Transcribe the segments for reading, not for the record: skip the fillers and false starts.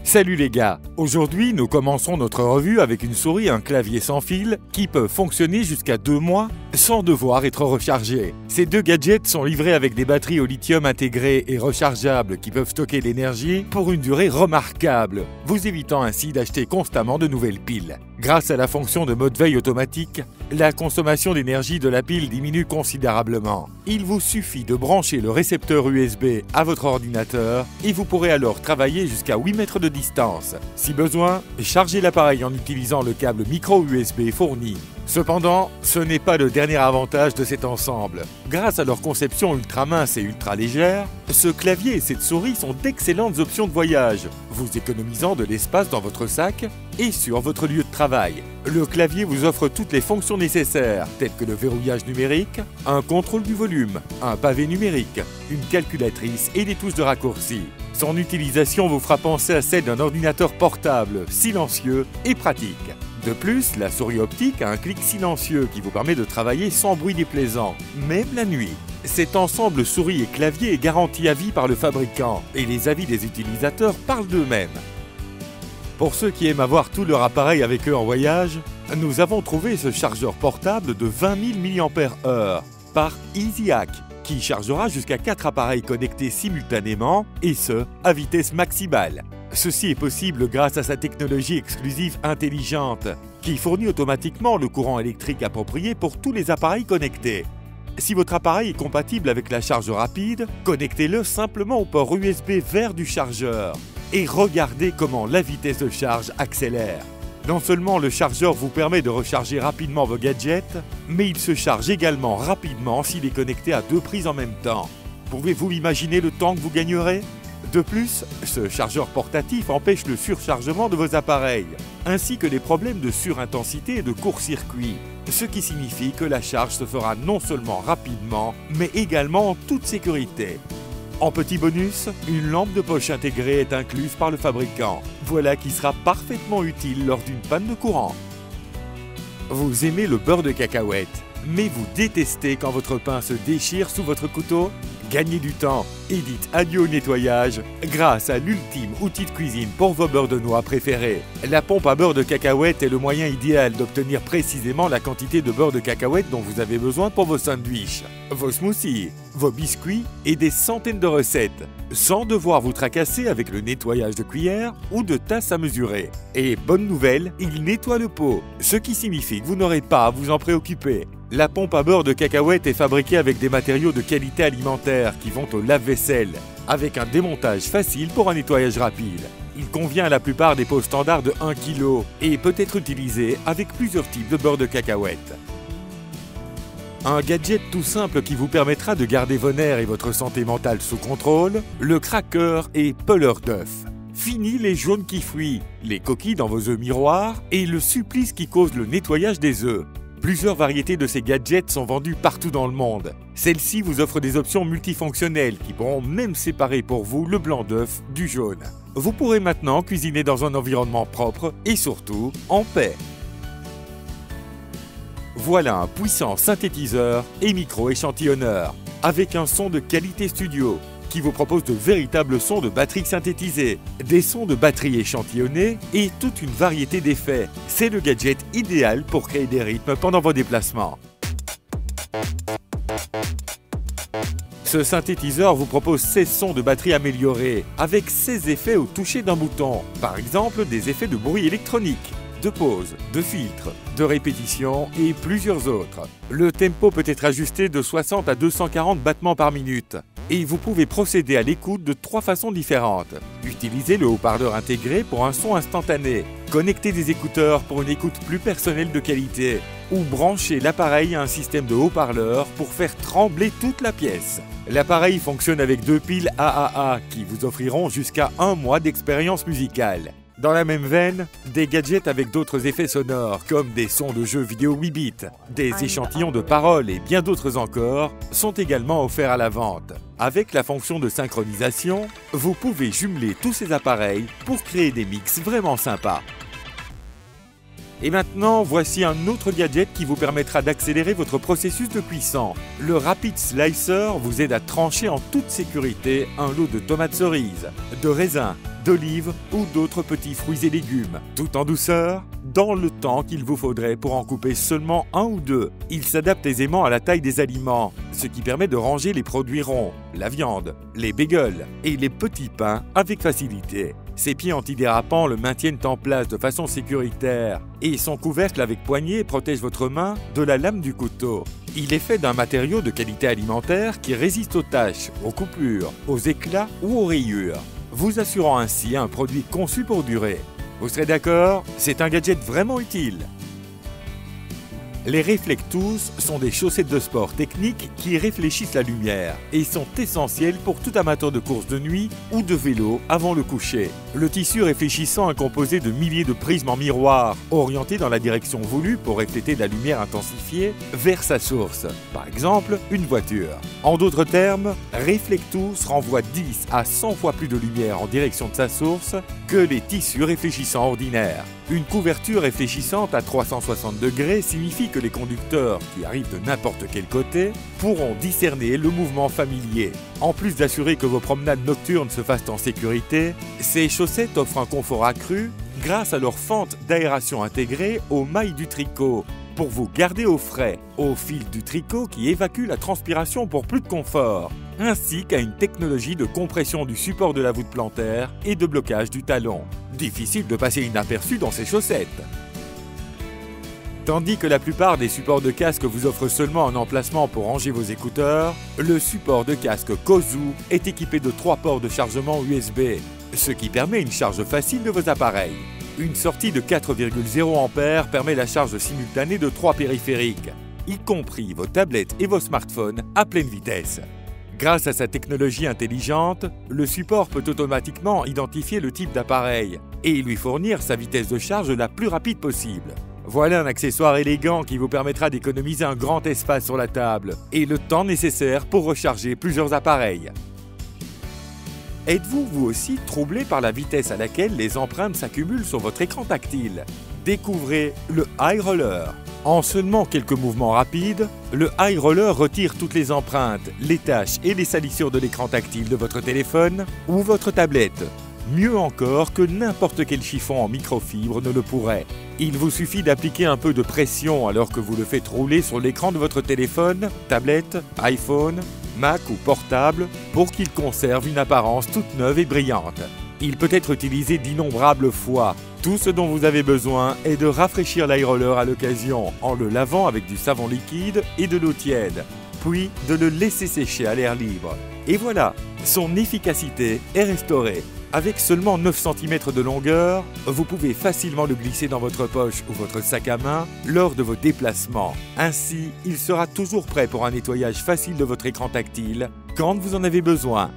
Salut les gars, aujourd'hui nous commençons notre revue avec une souris et un clavier sans fil qui peuvent fonctionner jusqu'à 2 mois sans devoir être rechargés. Ces deux gadgets sont livrés avec des batteries au lithium intégrées et rechargeables qui peuvent stocker l'énergie pour une durée remarquable, vous évitant ainsi d'acheter constamment de nouvelles piles. Grâce à la fonction de mode veille automatique, la consommation d'énergie de la pile diminue considérablement. Il vous suffit de brancher le récepteur USB à votre ordinateur et vous pourrez alors travailler jusqu'à 8 mètres de distance. Si besoin, chargez l'appareil en utilisant le câble micro USB fourni. Cependant, ce n'est pas le dernier avantage de cet ensemble. Grâce à leur conception ultra mince et ultra légère, ce clavier et cette souris sont d'excellentes options de voyage, vous économisant de l'espace dans votre sac et sur votre lieu de travail. Le clavier vous offre toutes les fonctions nécessaires, telles que le verrouillage numérique, un contrôle du volume, un pavé numérique, une calculatrice et des touches de raccourci. Son utilisation vous fera penser à celle d'un ordinateur portable, silencieux et pratique. De plus, la souris optique a un clic silencieux qui vous permet de travailler sans bruit déplaisant, même la nuit. Cet ensemble souris et clavier est garanti à vie par le fabricant et les avis des utilisateurs parlent d'eux-mêmes. Pour ceux qui aiment avoir tout leur appareil avec eux en voyage, nous avons trouvé ce chargeur portable de 20 000 mAh par EasyHack qui chargera jusqu'à 4 appareils connectés simultanément et ce, à vitesse maximale. Ceci est possible grâce à sa technologie exclusive intelligente qui fournit automatiquement le courant électrique approprié pour tous les appareils connectés. Si votre appareil est compatible avec la charge rapide, connectez-le simplement au port USB vert du chargeur et regardez comment la vitesse de charge accélère. Non seulement le chargeur vous permet de recharger rapidement vos gadgets, mais il se charge également rapidement s'il est connecté à 2 prises en même temps. Pouvez-vous imaginer le temps que vous gagnerez ? De plus, ce chargeur portatif empêche le surchargement de vos appareils, ainsi que les problèmes de surintensité et de court-circuit, ce qui signifie que la charge se fera non seulement rapidement, mais également en toute sécurité. En petit bonus, une lampe de poche intégrée est incluse par le fabricant. Voilà qui sera parfaitement utile lors d'une panne de courant. Vous aimez le beurre de cacahuète, mais vous détestez quand votre pain se déchire sous votre couteau ? Gagnez du temps et dites adieu au nettoyage grâce à l'ultime outil de cuisine pour vos beurres de noix préférés. La pompe à beurre de cacahuète est le moyen idéal d'obtenir précisément la quantité de beurre de cacahuète dont vous avez besoin pour vos sandwichs, vos smoothies, vos biscuits et des centaines de recettes, sans devoir vous tracasser avec le nettoyage de cuillères ou de tasses à mesurer. Et bonne nouvelle, il nettoie le pot, ce qui signifie que vous n'aurez pas à vous en préoccuper. La pompe à beurre de cacahuète est fabriquée avec des matériaux de qualité alimentaire qui vont au lave-vaisselle, avec un démontage facile pour un nettoyage rapide. Il convient à la plupart des pots standards de 1 kg et peut être utilisé avec plusieurs types de beurre de cacahuète. Un gadget tout simple qui vous permettra de garder vos nerfs et votre santé mentale sous contrôle, le cracker et peleur d'œuf. Fini les jaunes qui fuient, les coquilles dans vos œufs miroirs et le supplice qui cause le nettoyage des œufs. Plusieurs variétés de ces gadgets sont vendues partout dans le monde. Celles-ci vous offrent des options multifonctionnelles qui pourront même séparer pour vous le blanc d'œuf du jaune. Vous pourrez maintenant cuisiner dans un environnement propre et surtout en paix. Voilà un puissant synthétiseur et micro-échantillonneur avec un son de qualité studio qui vous propose de véritables sons de batterie synthétisés, des sons de batterie échantillonnés et toute une variété d'effets. C'est le gadget idéal pour créer des rythmes pendant vos déplacements. Ce synthétiseur vous propose 16 sons de batterie améliorés, avec 16 effets au toucher d'un bouton. Par exemple, des effets de bruit électronique, de pause, de filtre, de répétition et plusieurs autres. Le tempo peut être ajusté de 60 à 240 battements par minute. Et vous pouvez procéder à l'écoute de 3 façons différentes. Utilisez le haut-parleur intégré pour un son instantané, connectez des écouteurs pour une écoute plus personnelle de qualité, ou branchez l'appareil à un système de haut-parleur pour faire trembler toute la pièce. L'appareil fonctionne avec 2 piles AAA qui vous offriront jusqu'à 1 mois d'expérience musicale. Dans la même veine, des gadgets avec d'autres effets sonores, comme des sons de jeux vidéo 8 bits, des échantillons de paroles et bien d'autres encore, sont également offerts à la vente. Avec la fonction de synchronisation, vous pouvez jumeler tous ces appareils pour créer des mix vraiment sympas. Et maintenant, voici un autre gadget qui vous permettra d'accélérer votre processus de cuisson. Le Rapid Slicer vous aide à trancher en toute sécurité un lot de tomates cerises, de raisins, d'olives ou d'autres petits fruits et légumes, tout en douceur, dans le temps qu'il vous faudrait pour en couper seulement un ou deux. Il s'adapte aisément à la taille des aliments, ce qui permet de ranger les produits ronds, la viande, les bagels et les petits pains avec facilité. Ses pieds antidérapants le maintiennent en place de façon sécuritaire et son couvercle avec poignée protège votre main de la lame du couteau. Il est fait d'un matériau de qualité alimentaire qui résiste aux taches, aux coupures, aux éclats ou aux rayures, vous assurant ainsi un produit conçu pour durer. Vous serez d'accord? C'est un gadget vraiment utile. Les Reflectous sont des chaussettes de sport techniques qui réfléchissent la lumière et sont essentielles pour tout amateur de course de nuit ou de vélo avant le coucher. Le tissu réfléchissant est composé de milliers de prismes en miroir, orientés dans la direction voulue pour refléter la lumière intensifiée vers sa source, par exemple une voiture. En d'autres termes, Reflectous renvoie 10 à 100 fois plus de lumière en direction de sa source que les tissus réfléchissants ordinaires. Une couverture réfléchissante à 360 degrés signifie que les conducteurs, qui arrivent de n'importe quel côté, pourront discerner le mouvement familier. En plus d'assurer que vos promenades nocturnes se fassent en sécurité, ces chaussettes offrent un confort accru grâce à leur fente d'aération intégrée aux mailles du tricot, pour vous garder au frais, au fil du tricot qui évacue la transpiration pour plus de confort, ainsi qu'à une technologie de compression du support de la voûte plantaire et de blocage du talon. Difficile de passer inaperçu dans ces chaussettes. Tandis que la plupart des supports de casque vous offrent seulement un emplacement pour ranger vos écouteurs, le support de casque Kozu est équipé de 3 ports de chargement USB, ce qui permet une charge facile de vos appareils. Une sortie de 4,0 A permet la charge simultanée de 3 périphériques, y compris vos tablettes et vos smartphones à pleine vitesse. Grâce à sa technologie intelligente, le support peut automatiquement identifier le type d'appareil et lui fournir sa vitesse de charge la plus rapide possible. Voilà un accessoire élégant qui vous permettra d'économiser un grand espace sur la table et le temps nécessaire pour recharger plusieurs appareils. Êtes-vous vous aussi troublé par la vitesse à laquelle les empreintes s'accumulent sur votre écran tactile? Découvrez le Eye Roller. En seulement quelques mouvements rapides, le Eye Roller retire toutes les empreintes, les taches et les salissures de l'écran tactile de votre téléphone ou votre tablette. Mieux encore que n'importe quel chiffon en microfibre ne le pourrait. Il vous suffit d'appliquer un peu de pression alors que vous le faites rouler sur l'écran de votre téléphone, tablette, iPhone, Mac ou portable pour qu'il conserve une apparence toute neuve et brillante. Il peut être utilisé d'innombrables fois. Tout ce dont vous avez besoin est de rafraîchir l'Eye Roller à l'occasion en le lavant avec du savon liquide et de l'eau tiède, puis de le laisser sécher à l'air libre. Et voilà, son efficacité est restaurée. Avec seulement 9 cm de longueur, vous pouvez facilement le glisser dans votre poche ou votre sac à main lors de vos déplacements. Ainsi, il sera toujours prêt pour un nettoyage facile de votre écran tactile quand vous en avez besoin.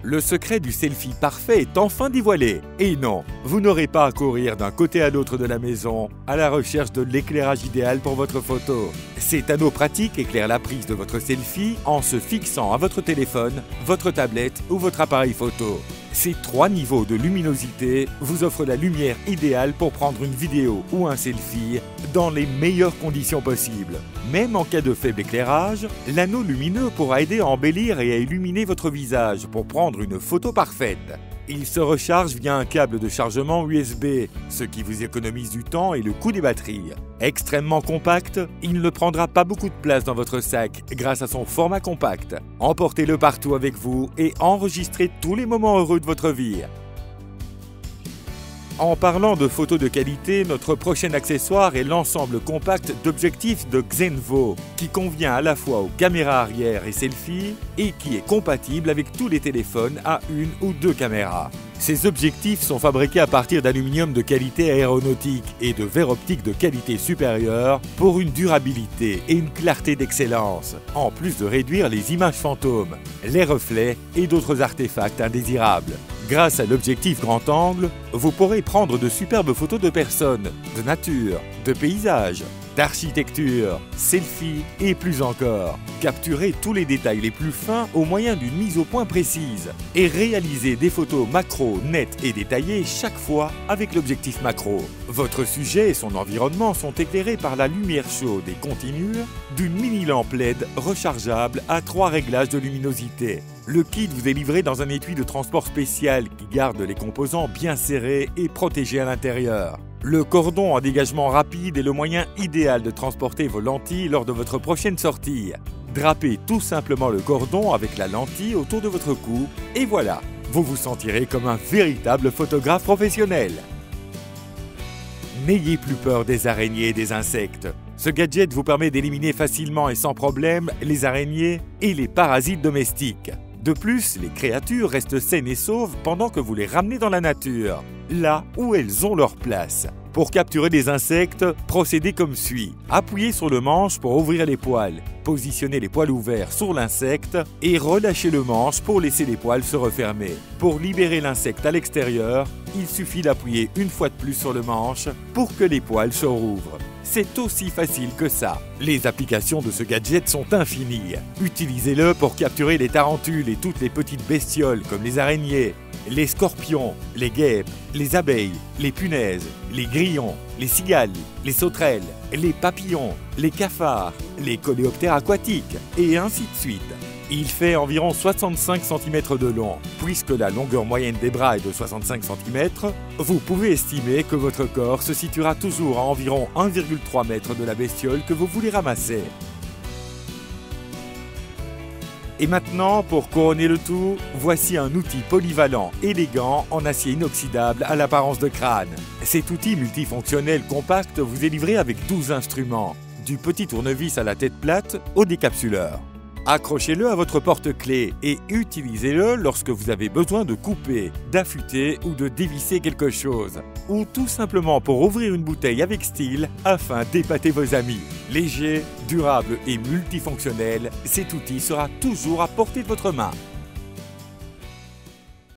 Le secret du selfie parfait est enfin dévoilé. Et non, vous n'aurez pas à courir d'un côté à l'autre de la maison à la recherche de l'éclairage idéal pour votre photo. Cet anneau pratique éclaire la prise de votre selfie en se fixant à votre téléphone, votre tablette ou votre appareil photo. Ces 3 niveaux de luminosité vous offrent la lumière idéale pour prendre une vidéo ou un selfie dans les meilleures conditions possibles. Même en cas de faible éclairage, l'anneau lumineux pourra aider à embellir et à illuminer votre visage pour prendre une photo parfaite. Il se recharge via un câble de chargement USB, ce qui vous économise du temps et le coût des batteries. Extrêmement compact, il ne prendra pas beaucoup de place dans votre sac grâce à son format compact. Emportez-le partout avec vous et enregistrez tous les moments heureux de votre vie. En parlant de photos de qualité, notre prochain accessoire est l'ensemble compact d'objectifs de Xenvo, qui convient à la fois aux caméras arrière et selfie et qui est compatible avec tous les téléphones à 1 ou 2 caméras. Ces objectifs sont fabriqués à partir d'aluminium de qualité aéronautique et de verre optique de qualité supérieure pour une durabilité et une clarté d'excellence, en plus de réduire les images fantômes, les reflets et d'autres artefacts indésirables. Grâce à l'objectif grand angle, vous pourrez prendre de superbes photos de personnes, de nature, de paysages, d'architecture, selfie et plus encore. Capturez tous les détails les plus fins au moyen d'une mise au point précise et réalisez des photos macro nettes et détaillées chaque fois avec l'objectif macro. Votre sujet et son environnement sont éclairés par la lumière chaude et continue d'une mini lampe LED rechargeable à 3 réglages de luminosité. Le kit vous est livré dans un étui de transport spécial qui garde les composants bien serrés et protégés à l'intérieur. Le cordon en dégagement rapide est le moyen idéal de transporter vos lentilles lors de votre prochaine sortie. Drapez tout simplement le cordon avec la lentille autour de votre cou et voilà, vous vous sentirez comme un véritable photographe professionnel. N'ayez plus peur des araignées et des insectes. Ce gadget vous permet d'éliminer facilement et sans problème les araignées et les parasites domestiques. De plus, les créatures restent saines et sauves pendant que vous les ramenez dans la nature, là où elles ont leur place. Pour capturer des insectes, procédez comme suit. Appuyez sur le manche pour ouvrir les poils. Positionnez les poils ouverts sur l'insecte et relâchez le manche pour laisser les poils se refermer. Pour libérer l'insecte à l'extérieur, il suffit d'appuyer une fois de plus sur le manche pour que les poils se rouvrent. C'est aussi facile que ça. Les applications de ce gadget sont infinies. Utilisez-le pour capturer les tarentules et toutes les petites bestioles comme les araignées, les scorpions, les guêpes, les abeilles, les punaises, les grillons, les cigales, les sauterelles, les papillons, les cafards, les coléoptères aquatiques et ainsi de suite. Il fait environ 65 cm de long. Puisque la longueur moyenne des bras est de 65 cm, vous pouvez estimer que votre corps se situera toujours à environ 1,3 m de la bestiole que vous voulez ramasser. Et maintenant, pour couronner le tout, voici un outil polyvalent, élégant, en acier inoxydable à l'apparence de crâne. Cet outil multifonctionnel compact vous est livré avec 12 instruments, du petit tournevis à la tête plate au décapsuleur. Accrochez-le à votre porte-clés et utilisez-le lorsque vous avez besoin de couper, d'affûter ou de dévisser quelque chose. Ou tout simplement pour ouvrir une bouteille avec style afin d'épater vos amis. Léger, durable et multifonctionnel, cet outil sera toujours à portée de votre main.